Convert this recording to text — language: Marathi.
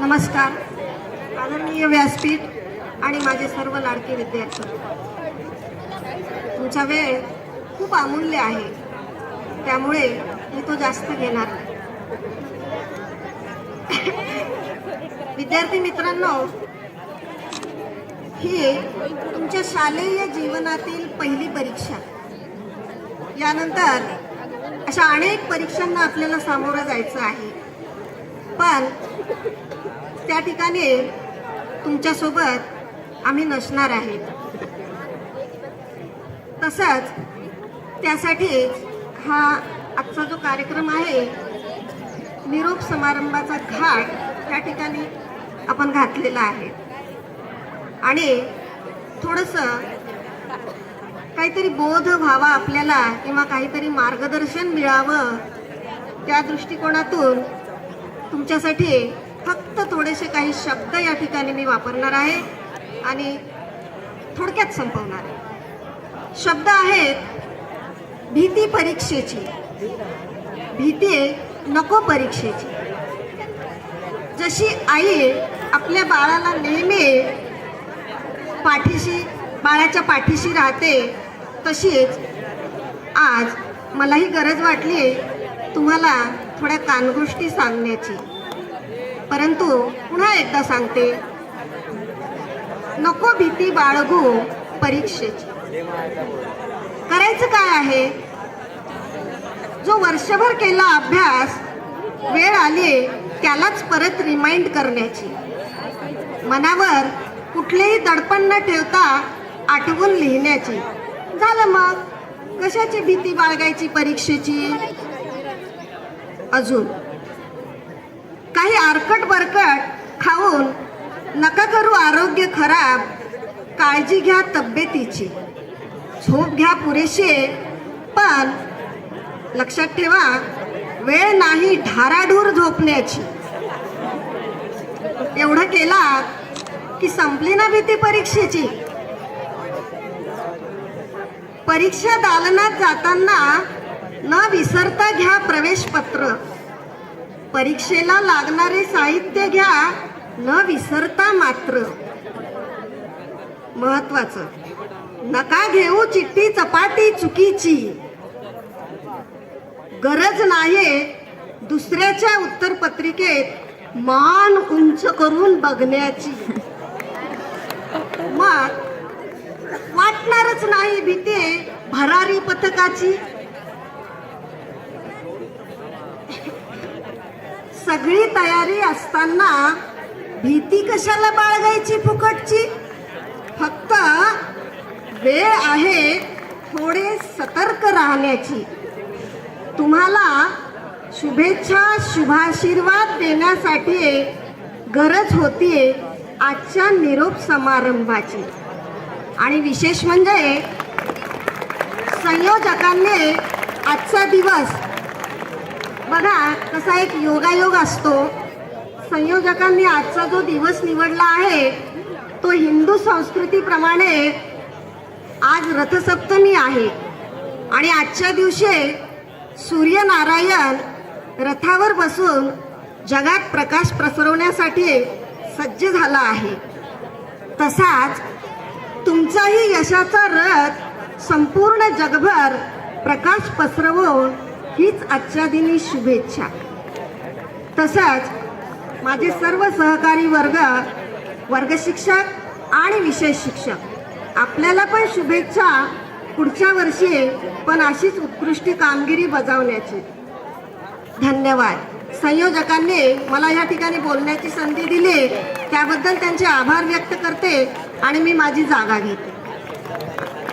नमस्कार. आदरणीय व्यासपीठ आणि माझे सर्व लाडके विद्यार्थी, तुमचा वेळ खूप अमूल्य आहे, त्यामुळे मी तो जास्त घेणार नाही. विद्यार्थी मित्रांनो, ही तुमच्या शालेय जीवनातील पहिली परीक्षा. यानंतर अशा अनेक परीक्षांना आपल्याला सामोरं जायचं आहे, पण त्या ठिकाणी तुमच्यासोबत आम्ही नसणार आहे. तसंच त्यासाठीच हा आजचा जो कार्यक्रम आहे, निरोप समारंभाचा घाट त्या ठिकाणी आपण घातलेला आहे. आणि थोडंसं काहीतरी बोध व्हावा आपल्याला, किंवा काहीतरी मार्गदर्शन मिळावं, त्या दृष्टिकोनातून तुमच्यासाठी फक्त थोडेसे काही शब्द या ठिकाणी मी वापरणार आहे आणि थोडक्यात संपवणार आहे. शब्द आहेत भीती परीक्षेची. भीती नको परीक्षेची. जशी आई आपल्या बाळाला नेहमी बाळाच्या पाठीशी राहते, तशीच आज मलाही गरज वाटली तुम्हाला थोड्या कानगोष्टी सांगण्याची. परंतु पुन्हा एकदा सांगते, नको भीती बाळगू परीक्षेची. करायचं काय आहे? जो वर्षभर केला अभ्यास, वेळ आली त्यालाच परत रिमाइंड करण्याची. मनावर कुठलेही दडपण न ठेवता आठवून लिहिण्याची. झालं मग, कशाची भीती बाळगायची परीक्षेची? अजून काही आरकट बरकट खाऊन नका करू आरोग्य खराब. काळजी घ्या तब्येतीची. झोप घ्या पुरेशी, पण लक्षात ठेवा, वेळ नाही ढाराढूर झोपण्याची. एवढं केला की संपली ना भीती परीक्षेची. परीक्षा दालनात जाताना न विसरता घ्या प्रवेशपत्र. परीक्षेला लागणारे साहित्य घ्या न विसरता मात्र. महत्वाचं, नका घेऊ चिठ्ठी चपाटी चुकीची. गरज नाही दुसऱ्याच्या उत्तरपत्रिकेत मान उंच करून बघण्याची. मग वाटणारच नाही भीती भरारी पथकाची. सगळी तयारी असताना भीती कशाला बाळगायची फुकटची? फक्त वेळ आहे थोडे सतर्क राहण्याची. तुम्हाला शुभेच्छा शुभाशीर्वाद देण्यासाठी गरज होती आजच्या निरोप समारंभाची. आणि विशेष म्हणजे संयोजकांनी आजचा दिवस बघा, कसा एक योगायोग असतो. संयोजकांनी आजचा जो दिवस निवडला आहे, तो हिंदू संस्कृतीप्रमाणे आज रथसप्तमी आहे. आणि आजच्या दिवशी सूर्यनारायण रथावर बसून जगात प्रकाश पसरवण्यासाठी सज्ज झाला आहे. तसाच तुमचाही यशाचा रथ संपूर्ण जगभर प्रकाश पसरवून हीच आजच्या दिनी शुभेच्छा. तसंच माझे सर्व सहकारी वर्ग शिक्षक आणि विशेष शिक्षक, आपल्याला पण शुभेच्छा पुढच्या वर्षी पण अशीच उत्कृष्ट कामगिरी बजावण्याची. धन्यवाद. संयोजकांनी मला या ठिकाणी बोलण्याची संधी दिली, त्याबद्दल त्यांचे आभार व्यक्त करते आणि मी माझी जागा घेते.